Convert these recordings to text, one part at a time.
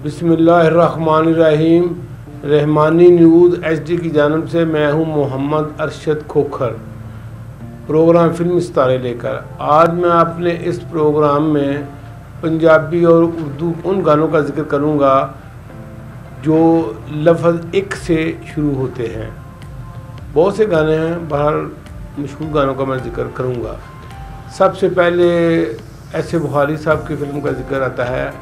बिस्मिल्लाहिर्रहमानिर्रहीम। Rahmani news HD की जानिब से मैं हूं मोहम्मद अरशद खोखर, प्रोग्राम फिल्म सितारे लेकर। आज मैं अपने इस प्रोग्राम में पंजाबी और उर्दू उन गानों का जिक्र करूंगा जो लफ्ज़ एक से शुरू होते हैं। बहुत से गाने हैं, बहर मशहूर गानों का मैं जिक्र करूंगा। सबसे पहले ऐसे बुखारी साहब की फिल्म का जिक्र आता है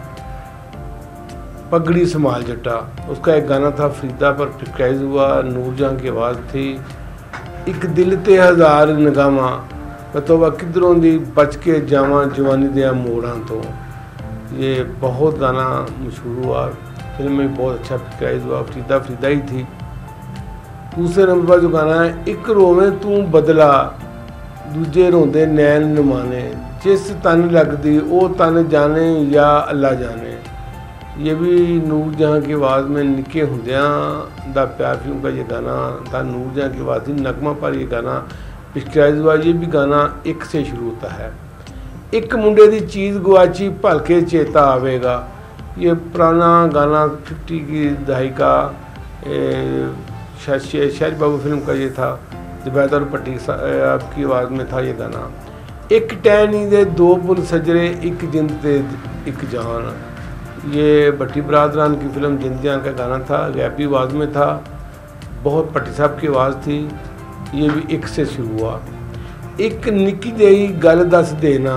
पगड़ी संभाल जट्टा। उसका एक गाना था फरीदा पर पिक्चराइज हुआ, नूरजहां की आवाज़ थी। एक दिल ते हज़ार नगामा बतौबा किधरों दी बच के जावा जवानी दिया मोड़ां तो। ये बहुत गाना मशहूर हुआ, फिल्म में बहुत अच्छा पिक्चराइज हुआ। फरीदा ही थी। दूसरे नंबर पर जो गाना है एक रोवे तू बदला दूजे रोंदे नैन नमाने, जिस तन लगदी ओ तन जाने या अल्लाह जाने। ये भी नूरजहां की आवाज़ में निके हुंदियां दा प्यार फिल्म का ये गाना था। नूरजहां की आवाज़ थी, नगमा पर ये गाना पिक्चराइज हुआ। ये भी गाना एक से शुरू होता है। एक मुंडे दी चीज़ गुआची भलके चेता आवेगा। ये पुराना गाना 50 की दहाई का शेर बाबू फिल्म का ये था। जुबैदा और पट्टी आपकी आवाज़ में था ये गाना। एक टैनी दे दो पुल सजरे एक जिंद ते एक जान। ये भट्टी बरादरान की फिल्म जिंद जान का गाना था, गैपी आवाज़ में था। बहुत भट्टी साहब की आवाज़ थी। ये भी एक से शुरू हुआ। एक निक्की जही गल दस देना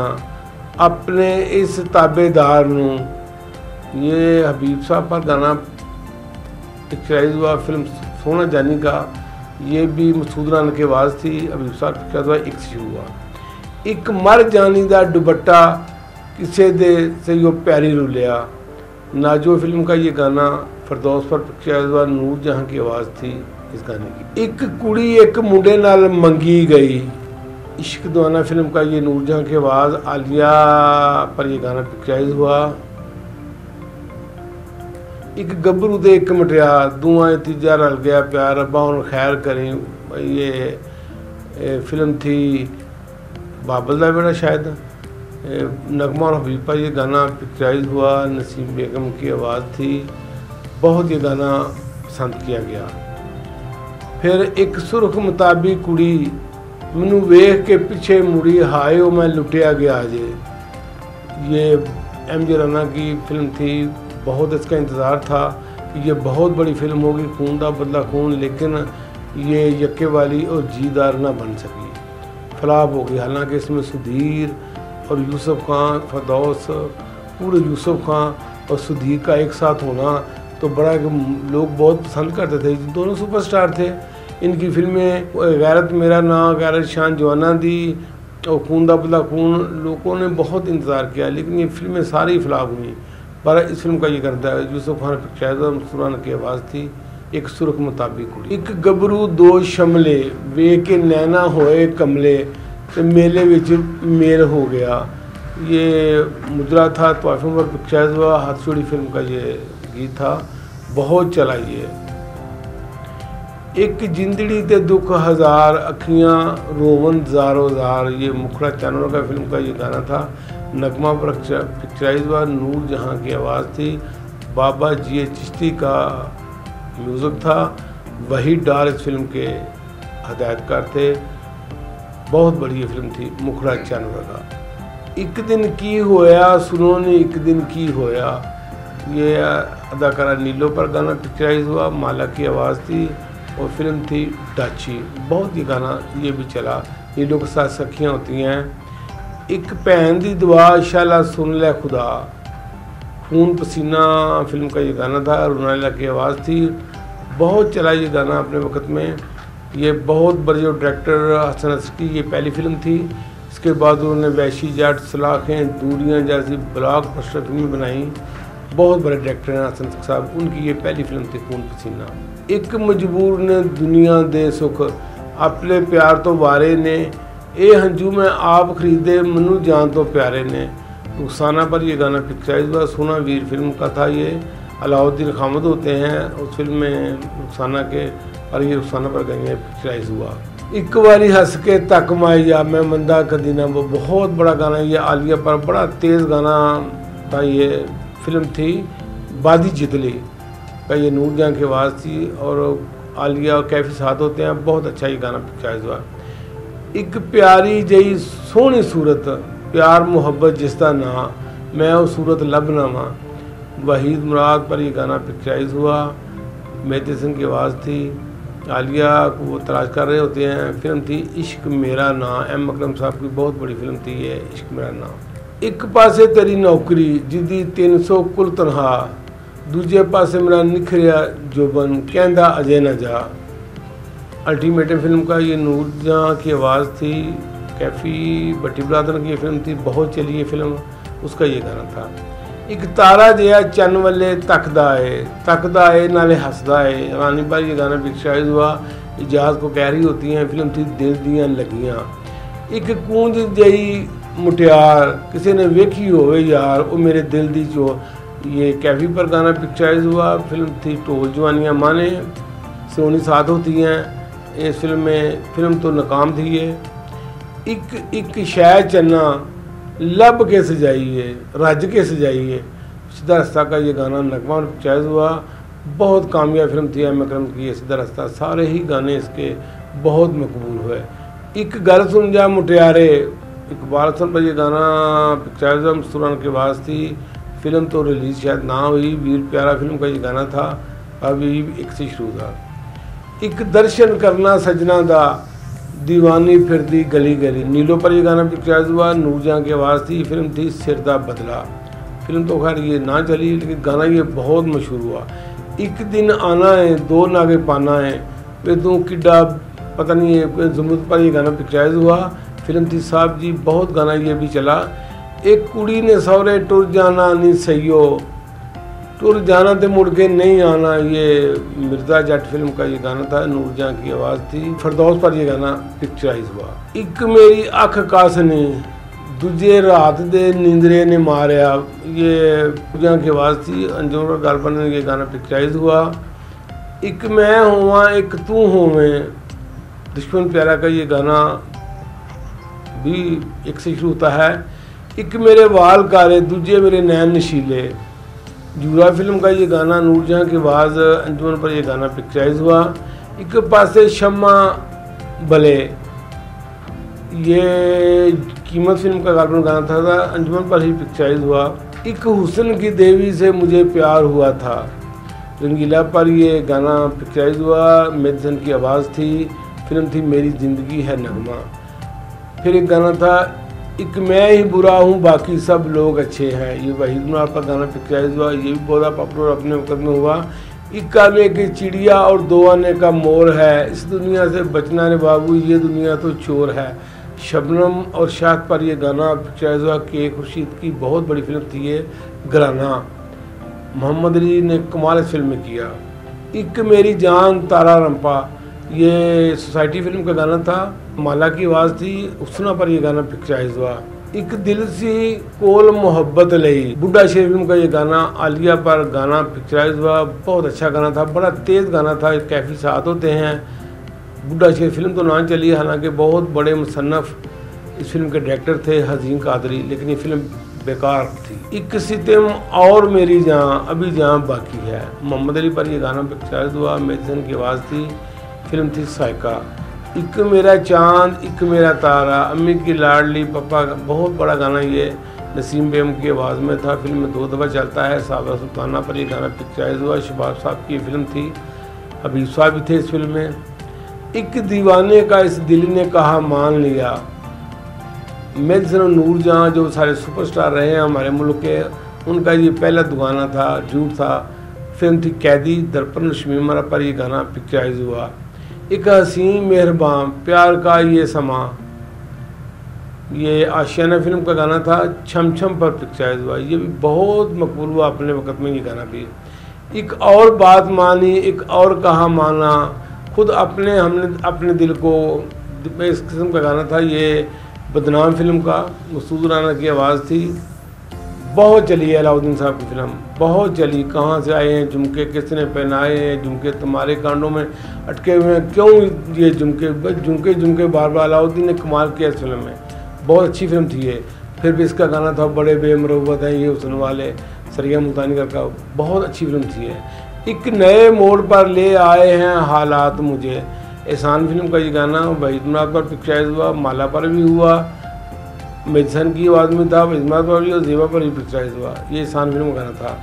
अपने इस ताबेदार नूं। ये हबीब साहब पर गाना पिक्चराइज हुआ फिल्म सोना जानी का। ये भी मसूद राना की आवाज़ थी। हबीब साहब पिक्चराइज हुआ, एक से शुरू हुआ। एक मर जानी दा दुपट्टा किसे दे से यो प्यारी रुलिया। नाजो फिल्म का ये गाना फरदौस पर पिक्चराइज हुआ। नूरजहां की आवाज़ थी इस गाने की। एक कुड़ी एक मुंडे नाल मंगी गई, इश्क दीवाना फिल्म का ये नूरजहां की आवाज़। आलिया पर ये गाना पिक्चराइज हुआ। एक गबरू दे एक मटियार दुआ तीजा रल गया प्यार अब्बा हुण खैर करें। ये फिल्म थी बाबल दा बेड़ा शायद। नगमा और हबीब पर ये गाना पिक्चराइज हुआ। नसीम बेगम की आवाज़ थी। बहुत ये गाना पसंद किया गया। फिर एक सुरख मुताबी कुड़ी मैनू वेख के पीछे मुड़ी हाय ओ मैं लुटिया गया जे। ये MJ राना की फिल्म थी। बहुत इसका इंतज़ार था कि ये बहुत बड़ी फिल्म होगी, खून दा बदला खून, लेकिन ये यक्के वाली और जीदार ना बन सकी, फ्लॉप हो गई। हालांकि इसमें सुधीर और यूसुफ खान, फरदौस, पूरे यूसुफ खान और सुधीर का एक साथ होना तो बड़ा लोग बहुत पसंद करते थे। दोनों सुपरस्टार थे। इनकी फिल्में गैरत मेरा ना, गैरत शान जवाना दी और खून दा बदला खून लोगों ने बहुत इंतज़ार किया, लेकिन ये फिल्में सारी फ्लॉप हुई। पर इस फिल्म का ये करता है यूसुफ खान पिक्चराइज सुरान की आवाज़ थी। एक सुरख मुताबिक कुड़ी। एक गबरू दो शमले वे के नैना होए कमले तो मेले विच मेल हो गया। ये मुजरा था तो फिल्म पर पिक्चराइज हुआ। हाथ छोड़ी फिल्म का ये गीत था, बहुत चला ये। एक जिंदड़ी ते दुख हज़ार अखियाँ रोवन ज़ारो ज़ार। ये मुखड़ा चानोर का फिल्म का ये गाना था। नगमा पर पिक्चराइज हुआ। नूरजहां की आवाज़ थी। बाबा जी चिश्ती का म्यूज़िक था। वही डार इस फिल्म के हदायतकार थे। बहुत बड़ी ये फिल्म थी मुखड़ा चानोर का। एक दिन की होया सुनो ने एक दिन की होया। ये अदाकारा नीलो पर गाना पिक्चराइज हुआ। माला की आवाज़ थी और फिल्म थी डाची। बहुत ये गाना ये भी चला। नीलो के साथ सखियाँ होती हैं। एक भैन दी दुआ शाला सुन ले खुदा। खून पसीना फिल्म का ये गाना था। रुनाला की आवाज़ थी। बहुत चला ये गाना अपने वक्त में। ये बहुत बड़े जो डायरेक्टर हसन असर की ये पहली फिल्म थी। इसके बाद उन्होंने वैशी जट, सलाखें, दूरियां जैसी ब्लॉकबस्टर फिल्में बनाई। बहुत बड़े डायरेक्टर हैं हसन असर साहब। उनकी ये पहली फिल्म थी खून पसीना। एक मजबूर ने दुनिया दे सुख अपने प्यार तो वारे ने, ए हंजू में आप खरीदे मनु जान तो प्यारे ने। रुखसाना पर यह गाना पिक्चराइज हुआ। सोना वीर फिल्म का था ये। अलाउद्दीन खामद होते हैं उस फिल्म में रुखसाना के, और ये रुखसाना पर गए पिक्चराइज हुआ। एक बारी हंस के तक माइया मैं मंदा कदी ना, वो बहुत बड़ा गाना। ये आलिया पर बड़ा तेज़ गाना था। ये फिल्म थी बादी जितली का ये नूरजहां की आवाज़ थी और आलिया और कैफी साथ होते हैं। बहुत अच्छा ये गाना पिक्चराइज हुआ। एक प्यारी जही सोहनी सूरत प्यार मुहब्बत जिसका ना मैं वो सूरत लब ना वा, वहीद मुराद पर ये गाना पिक्चराइज हुआ। मेहदी हसन की आवाज़ थी। आलिया को वो तलाश कर रहे होते हैं। फिल्म थी इश्क मेरा ना, एम अकरम साहब की बहुत बड़ी फिल्म थी ये इश्क मेरा ना। एक पासे तेरी नौकरी जिदी 300 कुल तनहा, दूजे पासे मेरा निखरिया जोबन कहंदा अजय न जा। अल्टीमेटम फिल्म का ये नूरजहां की आवाज़ थी। कैफी भट्टी बरादर की ये फिल्म थी, बहुत चली ये फिल्म, उसका ये गाना था। एक तारा जिहा चन्न वाले तकदा है नाले हसदा है, रानी पर ये गाना पिक्चराइज हुआ। इजाज़ को कह रही होती हैं। फिल्म थी दिल दियां लगियां। एक कूंज जही मुटियार किसी ने वेखी होवे यार वो मेरे दिल दी चो, ये कैफी पर गाना पिक्चराइज हुआ। फिल्म थी ढोल जवानियाँ माने, सोनी साथ होती हैं इस फिल्म में। फिल्म तो नाकाम थी ये। एक शै चन्ना लब के सजाइए रज के सजाइए, सीधा रास्ता का ये गाना नगमा पिक्चराइज हुआ। बहुत कामयाब फिल्म थी एम अकरम की ये सीधा रास्ता। सारे ही गाने इसके बहुत मकबूल हुए। एक गल सुन जा मुटियारे इकबाल हसन पर यह गाना पिक्चराइज हुआ। मस्तूरान की आवाज़ थी। फिल्म तो रिलीज़ शायद ना हुई। वीर प्यारा फिल्म का ये गाना था। अभी एक से शुरू था। एक दर्शन करना सजना दा दीवानी फिरदी गली गली, नीलो पर यह गाना पिक्चराइज हुआ। नूरजहां की आवाज़ थी। फिल्म थी सिर दा बदला। फिल्म तो खैर ये ना चली लेकिन गाना ये बहुत मशहूर हुआ। एक दिन आना है दो नागे पाना है वे तू किड्डा पता नहीं है जुमूद पर यह गाना पिक्चराइज हुआ। फिल्म थी साहब जी, बहुत गाना ये भी चला। एक कुड़ी ने सौरे टुर जाना नहीं सहियो, टुर जाना तो मुड़ के नहीं आना, ये मिर्ज़ा जट फिल्म का ये गाना था। नूरजहां की आवाज़ थी। फरदौस पर यह गाना पिक्चराइज हुआ। एक मेरी अख कासनी दूजे रात दे नींदरे ने मारिया, ये नूरजहां की आवाज़ थी। अंजुम गालपन ने ये गाना पिक्चराइज हुआ। एक मैं होवा एक तू होवें, दुश्मन प्यारा का ये गाना भी एक से शुरू होता है। एक मेरे वाल कारे दूजे मेरे नैन नशीले, जूरा फिल्म का ये गाना नूरजहां की आवाज़। अंजुमन पर यह गाना पिक्चराइज हुआ। एक पासे शम्मा भले, ये कीमत फिल्म का गालपन गाना था। अंजुमन पर ही पिक्चराइज हुआ। एक हुस्न की देवी से मुझे प्यार हुआ था, रंगीला पर ये गाना पिक्चराइज हुआ। मेहदी हसन की आवाज़ थी। फिल्म थी मेरी ज़िंदगी है नगमा। फिर एक गाना था एक मैं ही बुरा हूँ बाकी सब लोग अच्छे हैं, ये वहीद मुराद पर गाना पिक्चराइज हुआ। ये भी बहुत पॉपुलर अपने वक्त में हुआ। एक आने की चिड़िया और दो आने का मोर है, इस दुनिया से बचना रे बाबू ये दुनिया तो चोर है। शबनम और शाद पर यह गाना पिक्चराइज हुआ। के खुर्शीद की बहुत बड़ी फिल्म थी ये घराना। मोहम्मद अली ने कमाल इस फिल्म में किया। एक मेरी जान तारा रंपा, ये सोसाइटी फिल्म का गाना था। माला की आवाज़ थी। उसना पर यह गाना पिक्चराइज हुआ। एक दिल सी कोल मोहब्बत लई, बुड्ढा शेर फिल्म का ये गाना आलिया पर गाना पिक्चराइज हुआ। बहुत अच्छा गाना था, बड़ा तेज़ गाना था। कैफी साथ होते हैं। बुड्ढा शेर फिल्म तो ना चली, हालांकि बहुत बड़े मुसन्नफ़ इस फिल्म के डायरेक्टर थे हज़ीम कादरी, लेकिन ये फिल्म बेकार थी। एक सितम और मेरी जान अभी जान बाकी है, मोहम्मद अली पर यह गाना पिक्चराइज हुआ। मेहदी हसन की आवाज़ थी। फिल्म थी साइका। एक मेरा चांद एक मेरा तारा, अम्मी की लाडली पप्पा का बहुत बड़ा गाना ये नसीम बेगम की आवाज़ में था। फिल्म में 2 दफ़ा चलता है। साबरा सुल्ताना पर यह गाना पिक्चराइज हुआ। शबाब साहब की फिल्म थी। हबीब साहब भी थे इस फिल्म में। एक दीवाने का इस दिल ने कहा मान लिया, मेहदी हसन और नूरजहां जो सारे सुपरस्टार रहे हैं हमारे मुल्क के, उनका ये पहला गाना था, झूठ था। फिल्म थी कैदी। दर्पण शमीमा पर यह गाना पिक्चराइज हुआ। एक हसीन मेहरबान प्यार का ये समा, ये आशियाना फिल्म का गाना था। छम छम पर पिक्चराइज हुआ। ये भी बहुत मकबूल हुआ अपने वक्त में ये गाना भी। एक और बात मानी एक और कहा माना, खुद अपने हमने अपने दिल को, इस किस्म का गाना था। ये बदनाम फिल्म का मसूद राना की आवाज़ थी। बहुत चली है अलाउद्दीन साहब की फिल्म, बहुत चली। कहाँ से आए हैं झुमके, किसने पहनाए हैं झुमके, तुम्हारे कांडों में अटके हुए हैं क्यों ये झुमके, बस झुमके झुमके बार बार। अलाउद्दीन ने कमाल किया इस फिल्म में, बहुत अच्छी फिल्म थी ये। फिर भी इसका गाना था बड़े बेमरवत हैं ये हुस्न वाले। सरिया मुल्तानी का बहुत अच्छी फिल्म थी। एक नए मोड़ पर ले आए हैं हालात मुझे, एहसान फिल्म का ये गाना वहीद पर पिक्चराइज हुआ, माला पर भी हुआ, मेजसन की आवाज़ में था, वहीद पर भी और जेबा पर भी पिक्चराइज हुआ। ये एहसान फिल्म का गाना था।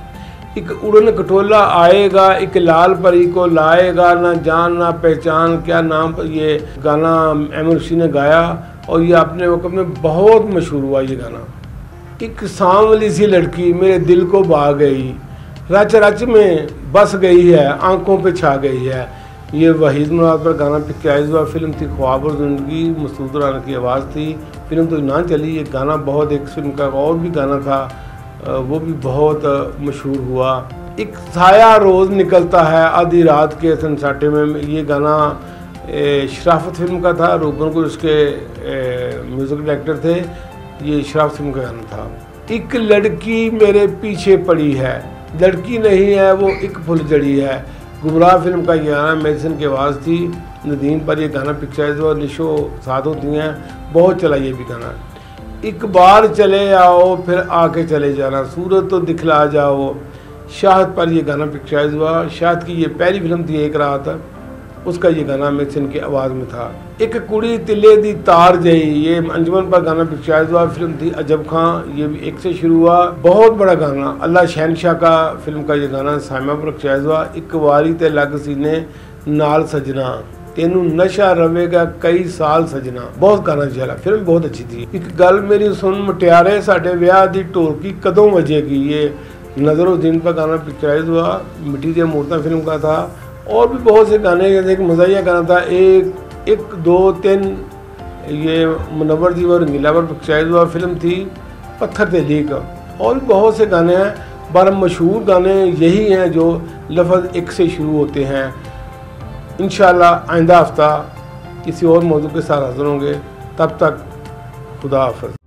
एक उड़न खटोला आएगा, एक लाल परी को लाएगा, ना जान ना पहचान क्या नाम पर, ये गाना एमर ऋषि ने गाया और ये अपने वक्त में बहुत मशहूर हुआ ये गाना। एक सांवली सी लड़की मेरे दिल को भा गई, रच रच में बस गई है, आंखों पे छा गई है। ये वहीद मुराद पर गाना पिक्चराइज हुआ। फिल्म थी ख्वाब और ज़िंदगी, मसूद राना की आवाज़ थी। फिल्म तो ना चली, ये गाना बहुत, एक फिल्म का और भी गाना था वो भी बहुत मशहूर हुआ। एक साया रोज़ निकलता है आधी रात के सन्नाटे में, ये गाना शराफत फिल्म का था। रूबन को उसके म्यूज़िक डायरेक्टर थे। ये शराफत फिल्म का गाना था। एक लड़की मेरे पीछे पड़ी है, लड़की नहीं है वो एक फुलझड़ी है, गुमराह फिल्म का ये गाना मेजसन की आवाज़ थी। नदीम पर ये गाना पिक्चराइज हुआ, निशो साथ होती हैं, बहुत चला ये भी गाना। एक बार चले आओ फिर आके चले जाना, सूरत तो दिखला जाओ, शाहद पर ये गाना पिक्चराइज हुआ। शाहद की ये पहली फिल्म थी एक रात, उसका ये गाना मेजसन की आवाज़ में था। एक कुड़ी तिले दी तार जई, ये अंजुमन पर गाना पिक्चराइज हुआ। फिल्म थी अजब खां, ये भी एक से शुरू हुआ। बहुत बड़ा गाना अल्लाह शहनशाह का फिल्म का ये गाना साइमा पर पिक्चराइज हुआ। एक वारी ते लग सीने नाल सजना, तेनू नशा रवेगा कई साल सजना, बहुत गाना चला। फिल्म बहुत अच्छी थी। एक गल मेरी सुन मुटियारे साडे ब्याह दी ढोलकी कदों बजेगी, ये नज़रुद्दीन पर गाना पिक्चराइज हुआ। मिट्टी दी मूर्तां फिल्म का था। और भी बहुत से गाने, जैसे एक मज़ाहिया गाना था एक दो तीन, ये मुनव्वर जी और रंगीला पर पिक्चराइज हुआ। फिल्म थी पत्थर ते लीक। और भी बहुत से गाने हैं, 12 मशहूर गाने यही हैं जो लफ्ज़ एक से शुरू होते हैं। इंशाअल्लाह आइंदा हफ्ता किसी और मौजू के साथ हाज़िर होंगे, तब तक खुदा हाफ़िज़।